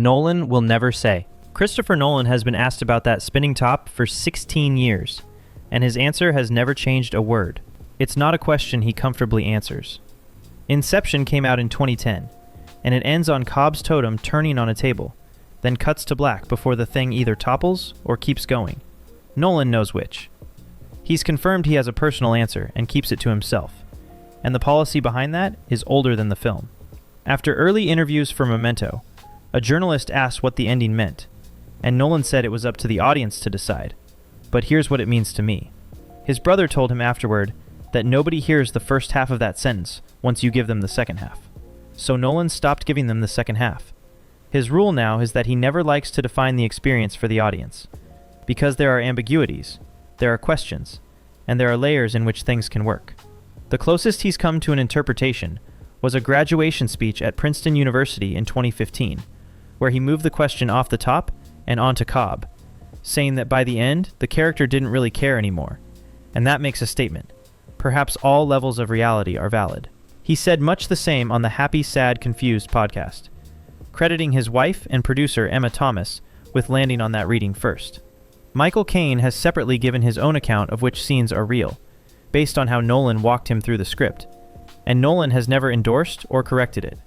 Nolan will never say. Christopher Nolan has been asked about that spinning top for 16 years, and his answer has never changed a word. It's not a question he comfortably answers. Inception came out in 2010, and it ends on Cobb's totem turning on a table, then cuts to black before the thing either topples or keeps going. Nolan knows which. He's confirmed he has a personal answer and keeps it to himself, and the policy behind that is older than the film. After early interviews for Memento, a journalist asked what the ending meant, and Nolan said it was up to the audience to decide. But here's what it means to me. His brother told him afterward that nobody hears the first half of that sentence once you give them the second half. So Nolan stopped giving them the second half. His rule now is that he never likes to define the experience for the audience, because there are ambiguities, there are questions, and there are layers in which things can work. The closest he's come to an interpretation was a graduation speech at Princeton University in 2015, where he moved the question off the top and onto Cobb, saying that by the end, the character didn't really care anymore, and that makes a statement. Perhaps all levels of reality are valid. He said much the same on the Happy, Sad, Confused podcast, crediting his wife and producer Emma Thomas with landing on that reading first. Michael Caine has separately given his own account of which scenes are real, based on how Nolan walked him through the script, and Nolan has never endorsed or corrected it.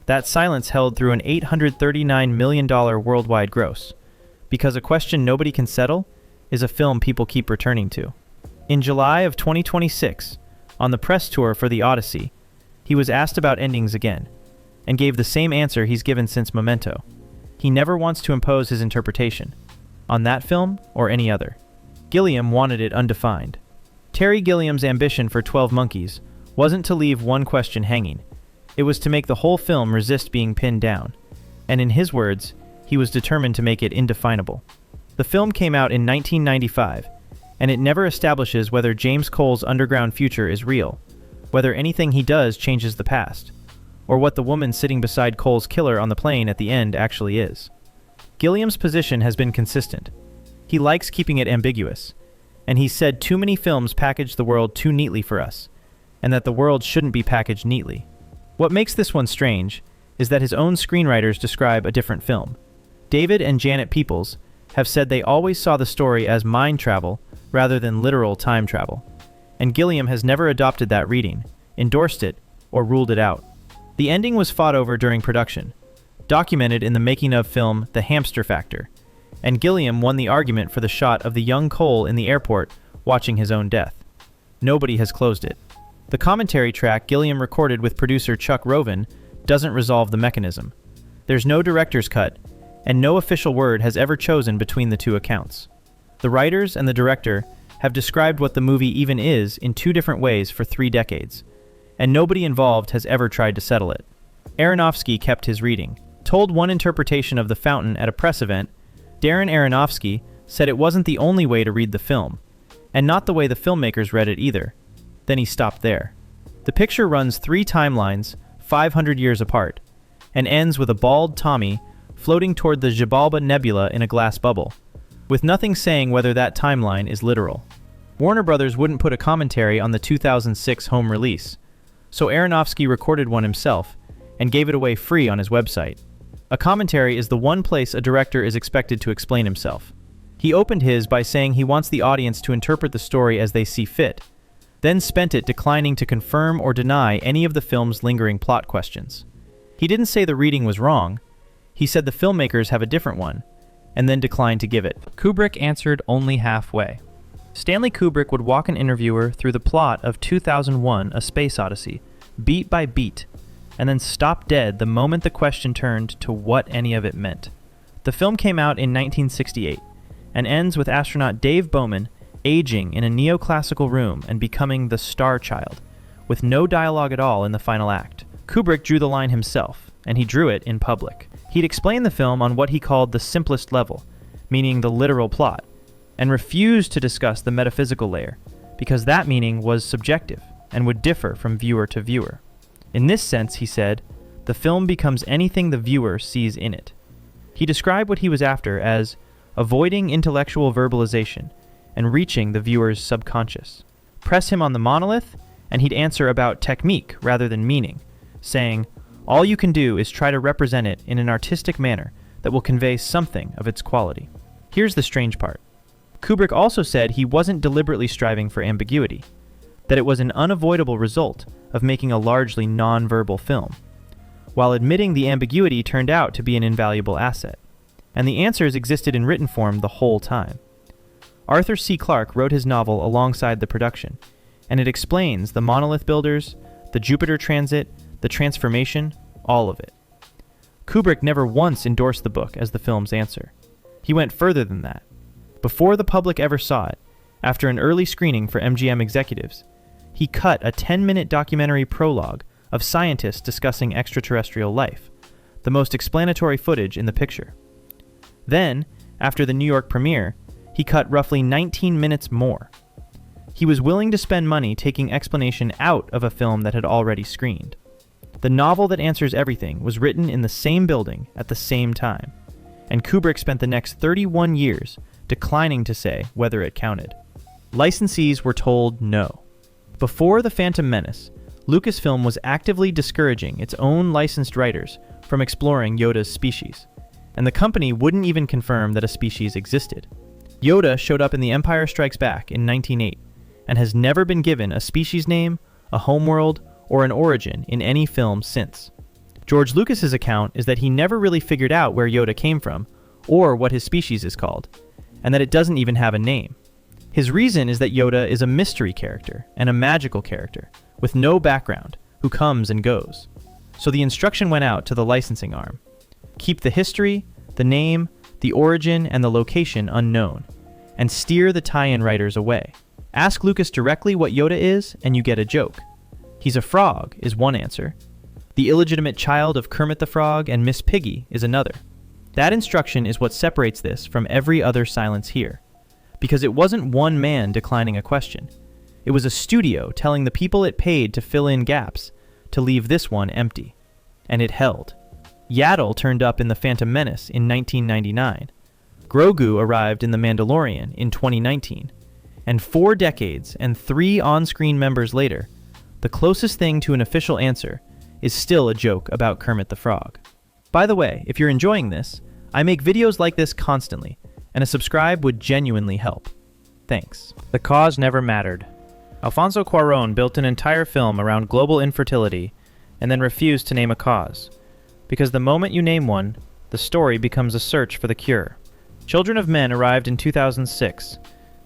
That silence held through an $839 million worldwide gross, because A Question Nobody Can Settle is a film people keep returning to. In July of 2026, on the press tour for The Odyssey, he was asked about endings again, and gave the same answer he's given since Memento. He never wants to impose his interpretation, on that film or any other. Gilliam wanted it undefined. Terry Gilliam's ambition for 12 Monkeys wasn't to leave one question hanging. It was to make the whole film resist being pinned down, and in his words, he was determined to make it indefinable. The film came out in 1995, and it never establishes whether James Cole's underground future is real, whether anything he does changes the past, or what the woman sitting beside Cole's killer on the plane at the end actually is. Gilliam's position has been consistent. He likes keeping it ambiguous, and he's said too many films package the world too neatly for us, and that the world shouldn't be packaged neatly. What makes this one strange is that his own screenwriters describe a different film. David and Janet Peoples have said they always saw the story as mind travel rather than literal time travel, and Gilliam has never adopted that reading, endorsed it, or ruled it out. The ending was fought over during production, documented in the making of film The Hamster Factor, and Gilliam won the argument for the shot of the young Cole in the airport watching his own death. Nobody has closed it. The commentary track Gilliam recorded with producer Chuck Roven doesn't resolve the mechanism. There's no director's cut, and no official word has ever chosen between the two accounts. The writers and the director have described what the movie even is in two different ways for 3 decades, and nobody involved has ever tried to settle it. Aronofsky kept his reading. Told one interpretation of The Fountain at a press event, Darren Aronofsky said it wasn't the only way to read the film, and not the way the filmmakers read it either. Then he stopped there. The picture runs 3 timelines, 500 years apart, and ends with a bald Tommy floating toward the Xibalba Nebula in a glass bubble, with nothing saying whether that timeline is literal. Warner Brothers wouldn't put a commentary on the 2006 home release, so Aronofsky recorded one himself and gave it away free on his website. A commentary is the one place a director is expected to explain himself. He opened his by saying he wants the audience to interpret the story as they see fit, then spent it declining to confirm or deny any of the film's lingering plot questions. He didn't say the reading was wrong. He said the filmmakers have a different one, and then declined to give it. Kubrick answered only halfway. Stanley Kubrick would walk an interviewer through the plot of 2001: A Space Odyssey, beat by beat, and then stop dead the moment the question turned to what any of it meant. The film came out in 1968, and ends with astronaut Dave Bowman aging in a neoclassical room and becoming the Star Child, with no dialogue at all in the final act. Kubrick drew the line himself, and he drew it in public. He'd explained the film on what he called the simplest level, meaning the literal plot, and refused to discuss the metaphysical layer, because that meaning was subjective and would differ from viewer to viewer. In this sense, he said, the film becomes anything the viewer sees in it. He described what he was after as avoiding intellectual verbalization and reaching the viewer's subconscious. Press him on the monolith, and he'd answer about technique rather than meaning, saying, all you can do is try to represent it in an artistic manner that will convey something of its quality. Here's the strange part. Kubrick also said he wasn't deliberately striving for ambiguity, that it was an unavoidable result of making a largely non-verbal film, while admitting the ambiguity turned out to be an invaluable asset, and the answers existed in written form the whole time. Arthur C. Clarke wrote his novel alongside the production, and it explains the monolith builders, the Jupiter transit, the transformation, all of it. Kubrick never once endorsed the book as the film's answer. He went further than that. Before the public ever saw it, after an early screening for MGM executives, he cut a 10-minute documentary prologue of scientists discussing extraterrestrial life, the most explanatory footage in the picture. Then, after the New York premiere, he cut roughly 19 minutes more. He was willing to spend money taking explanation out of a film that had already screened. The novel that answers everything was written in the same building at the same time, and Kubrick spent the next 31 years declining to say whether it counted. Licensees were told no. Before The Phantom Menace, Lucasfilm was actively discouraging its own licensed writers from exploring Yoda's species, and the company wouldn't even confirm that a species existed. Yoda showed up in The Empire Strikes Back in 1908, and has never been given a species name, a homeworld, or an origin in any film since. George Lucas's account is that he never really figured out where Yoda came from, or what his species is called, and that it doesn't even have a name. His reason is that Yoda is a mystery character and a magical character, with no background, who comes and goes. So the instruction went out to the licensing arm. Keep the history, the name, the origin, and the location unknown, and steer the tie-in writers away. Ask Lucas directly what Yoda is, and you get a joke. He's a frog is one answer. The illegitimate child of Kermit the Frog and Miss Piggy is another. That instruction is what separates this from every other silence here, because it wasn't one man declining a question. It was a studio telling the people it paid to fill in gaps to leave this one empty. And it held. Yaddle turned up in The Phantom Menace in 1999. Grogu arrived in The Mandalorian in 2019. And 4 decades and 3 on-screen members later, the closest thing to an official answer is still a joke about Kermit the Frog. By the way, if you're enjoying this, I make videos like this constantly, and a subscribe would genuinely help. Thanks. The cause never mattered. Alfonso Cuarón built an entire film around global infertility and then refused to name a cause, because the moment you name one, the story becomes a search for the cure. Children of Men arrived in 2006,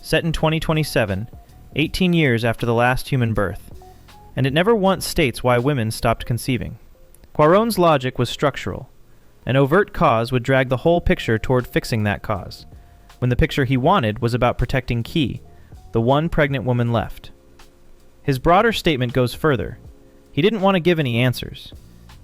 set in 2027, 18 years after the last human birth, and it never once states why women stopped conceiving. Cuarón's logic was structural. An overt cause would drag the whole picture toward fixing that cause, when the picture he wanted was about protecting Key, the one pregnant woman left. His broader statement goes further. He didn't want to give any answers.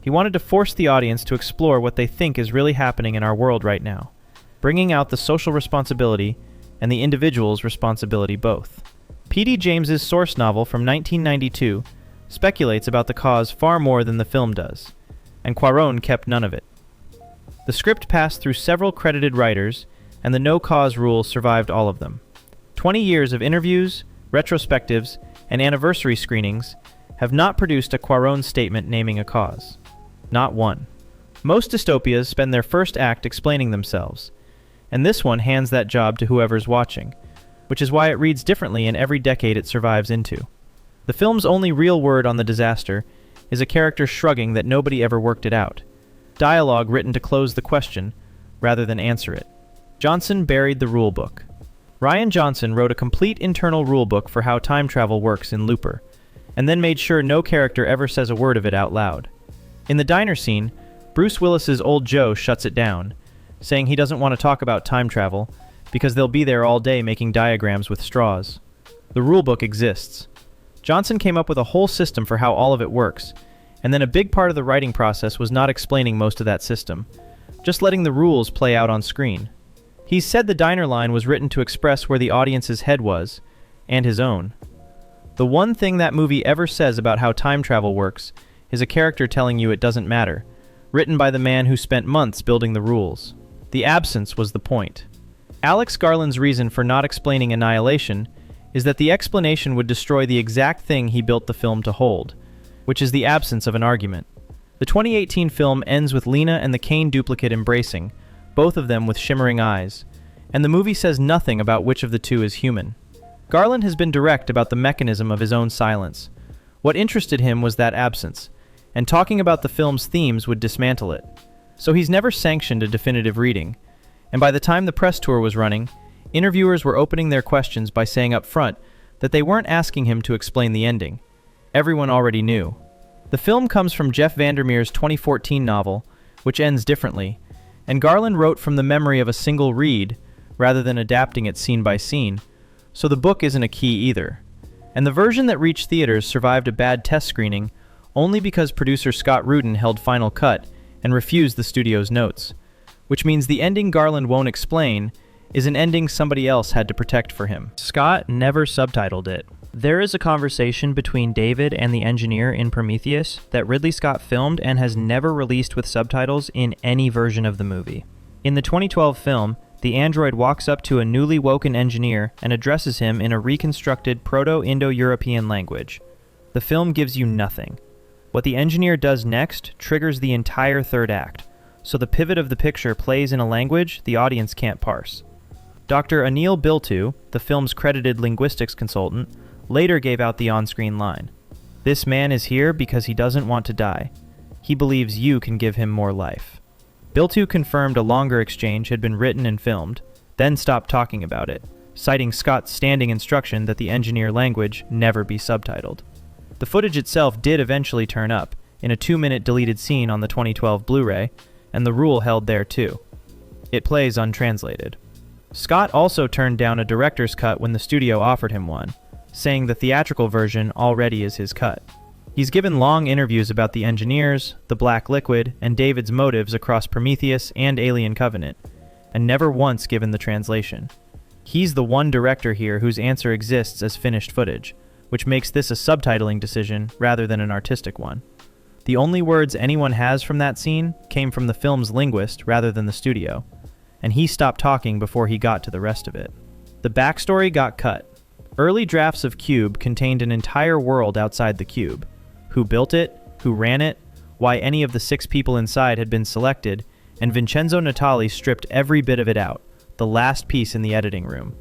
He wanted to force the audience to explore what they think is really happening in our world right now, bringing out the social responsibility and the individual's responsibility both. P.D. James's source novel from 1992 speculates about the cause far more than the film does, and Cuarón kept none of it. The script passed through several credited writers, and the no-cause rule survived all of them. 20 years of interviews, retrospectives, and anniversary screenings have not produced a Cuarón statement naming a cause. Not one. Most dystopias spend their first act explaining themselves, and this one hands that job to whoever's watching, which is why it reads differently in every decade it survives into. The film's only real word on the disaster is a character shrugging that nobody ever worked it out. Dialogue written to close the question, rather than answer it. Johnson buried the rulebook. Rian Johnson wrote a complete internal rulebook for how time travel works in Looper, and then made sure no character ever says a word of it out loud. In the diner scene, Bruce Willis's old Joe shuts it down, saying he doesn't want to talk about time travel because they'll be there all day making diagrams with straws. The rulebook exists. Johnson came up with a whole system for how all of it works, and then a big part of the writing process was not explaining most of that system, just letting the rules play out on screen. He said the diner line was written to express where the audience's head was, and his own. The one thing that movie ever says about how time travel works is a character telling you it doesn't matter, written by the man who spent months building the rules. The absence was the point. Alex Garland's reason for not explaining Annihilation is that the explanation would destroy the exact thing he built the film to hold, which is the absence of an argument. The 2018 film ends with Lena and the Kane duplicate embracing, both of them with shimmering eyes, and the movie says nothing about which of the two is human. Garland has been direct about the mechanism of his own silence. What interested him was that absence, and talking about the film's themes would dismantle it. So he's never sanctioned a definitive reading, and by the time the press tour was running, interviewers were opening their questions by saying up front that they weren't asking him to explain the ending. Everyone already knew. The film comes from Jeff Vandermeer's 2014 novel, which ends differently, and Garland wrote from the memory of a single read, rather than adapting it scene by scene, so the book isn't a key either. And the version that reached theaters survived a bad test screening only because producer Scott Rudin held final cut and refused the studio's notes, which means the ending Garland won't explain is an ending somebody else had to protect for him. Scott never subtitled it. There is a conversation between David and the engineer in Prometheus that Ridley Scott filmed and has never released with subtitles in any version of the movie. In the 2012 film, the android walks up to a newly woken engineer and addresses him in a reconstructed Proto-Indo-European language. The film gives you nothing. What the engineer does next triggers the entire third act, so the pivot of the picture plays in a language the audience can't parse. Dr. Anil Biltu, the film's credited linguistics consultant, later gave out the on-screen line. "This man is here because he doesn't want to die. He believes you can give him more life." Biltu confirmed a longer exchange had been written and filmed, then stopped talking about it, citing Scott's standing instruction that the engineer language never be subtitled. The footage itself did eventually turn up, in a 2-minute deleted scene on the 2012 Blu-ray, and the rule held there too. It plays untranslated. Scott also turned down a director's cut when the studio offered him one, saying the theatrical version already is his cut. He's given long interviews about the engineers, the black liquid, and David's motives across Prometheus and Alien Covenant, and never once given the translation. He's the one director here whose answer exists as finished footage, which makes this a subtitling decision rather than an artistic one. The only words anyone has from that scene came from the film's linguist rather than the studio, and he stopped talking before he got to the rest of it. The backstory got cut. Early drafts of Cube contained an entire world outside the cube. Who built it, who ran it, why any of the 6 people inside had been selected, and Vincenzo Natali stripped every bit of it out, the last piece in the editing room.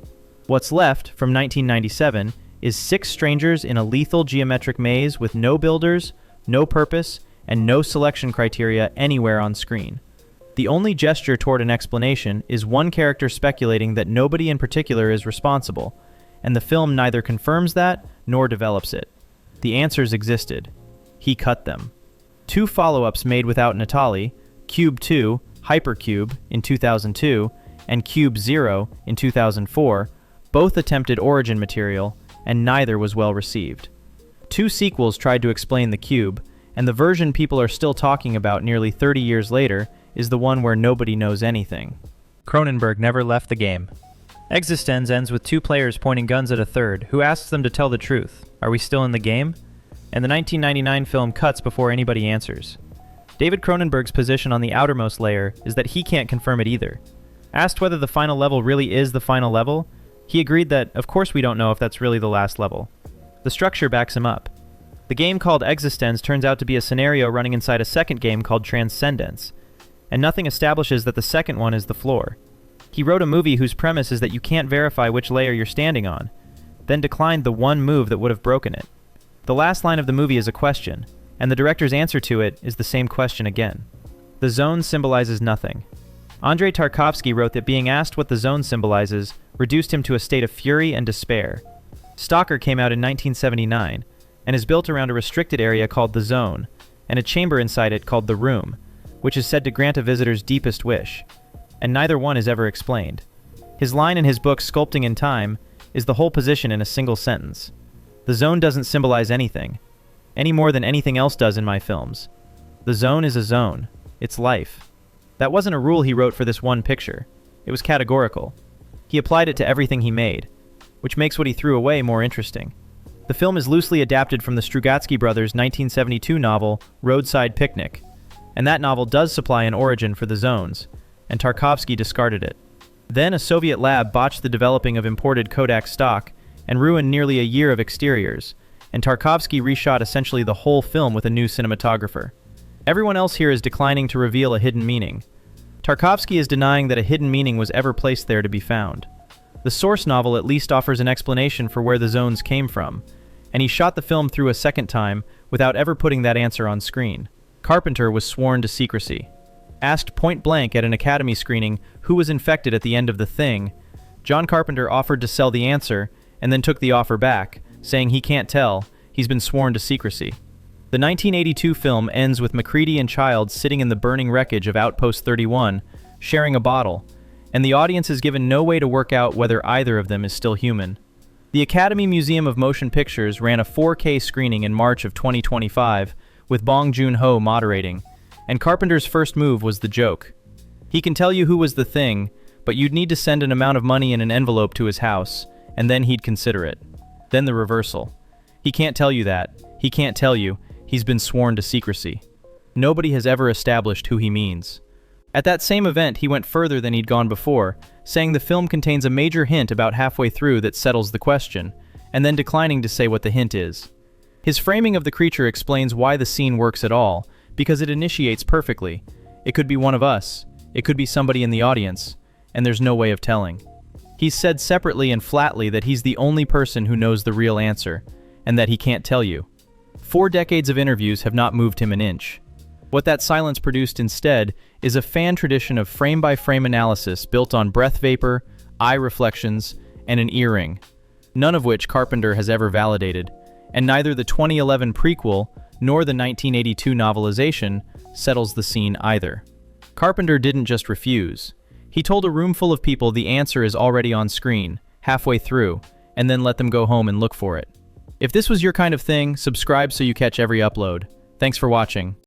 What's left, from 1997, is 6 strangers in a lethal geometric maze with no builders, no purpose, and no selection criteria anywhere on screen. The only gesture toward an explanation is one character speculating that nobody in particular is responsible, and the film neither confirms that nor develops it. The answers existed. He cut them. 2 follow-ups made without Natali, Cube 2, Hypercube in 2002, and Cube 0 in 2004, both attempted origin material, and neither was well received. 2 sequels tried to explain the cube, and the version people are still talking about nearly 30 years later is the one where nobody knows anything. Cronenberg never left the game. Existenz ends with 2 players pointing guns at a third, who asks them to tell the truth. Are we still in the game? And the 1999 film cuts before anybody answers. David Cronenberg's position on the outermost layer is that he can't confirm it either. Asked whether the final level really is the final level, he agreed that, of course we don't know if that's really the last level. The structure backs him up. The game called Existenz turns out to be a scenario running inside a second game called Transcendence, and nothing establishes that the second one is the floor. He wrote a movie whose premise is that you can't verify which layer you're standing on, then declined the one move that would have broken it. The last line of the movie is a question, and the director's answer to it is the same question again. The zone symbolizes nothing. Andrei Tarkovsky wrote that being asked what the zone symbolizes reduced him to a state of fury and despair. Stalker came out in 1979, and is built around a restricted area called the Zone, and a chamber inside it called the Room, which is said to grant a visitor's deepest wish, and neither one is ever explained. His line in his book Sculpting in Time is the whole position in a single sentence. The zone doesn't symbolize anything, any more than anything else does in my films. The zone is a zone. It's life. That wasn't a rule he wrote for this one picture. It was categorical. He applied it to everything he made, which makes what he threw away more interesting. The film is loosely adapted from the Strugatsky brothers' 1972 novel, Roadside Picnic, and that novel does supply an origin for the zones, and Tarkovsky discarded it. Then a Soviet lab botched the developing of imported Kodak stock and ruined nearly a year of exteriors, and Tarkovsky reshot essentially the whole film with a new cinematographer. Everyone else here is declining to reveal a hidden meaning. Tarkovsky is denying that a hidden meaning was ever placed there to be found. The source novel at least offers an explanation for where the zones came from, and he shot the film through a second time without ever putting that answer on screen. Carpenter was sworn to secrecy. Asked point-blank at an Academy screening who was infected at the end of The Thing, John Carpenter offered to sell the answer and then took the offer back, saying he can't tell, he's been sworn to secrecy. The 1982 film ends with MacReady and Childs sitting in the burning wreckage of Outpost 31, sharing a bottle, and the audience is given no way to work out whether either of them is still human. The Academy Museum of Motion Pictures ran a 4K screening in March of 2025, with Bong Joon-ho moderating, and Carpenter's first move was the joke. He can tell you who was the thing, but you'd need to send an amount of money in an envelope to his house, and then he'd consider it. Then the reversal. He can't tell you that. He can't tell you. He's been sworn to secrecy. Nobody has ever established who he means. At that same event, he went further than he'd gone before, saying the film contains a major hint about halfway through that settles the question, and then declining to say what the hint is. His framing of the creature explains why the scene works at all, because it initiates perfectly. It could be one of us, it could be somebody in the audience, and there's no way of telling. He's said separately and flatly that he's the only person who knows the real answer, and that he can't tell you. 4 decades of interviews have not moved him an inch. What that silence produced instead is a fan tradition of frame-by-frame analysis built on breath vapor, eye reflections, and an earring, none of which Carpenter has ever validated, and neither the 2011 prequel nor the 1982 novelization settles the scene either. Carpenter didn't just refuse. He told a room full of people the answer is already on screen, halfway through, and then let them go home and look for it. If this was your kind of thing, subscribe so you catch every upload. Thanks for watching.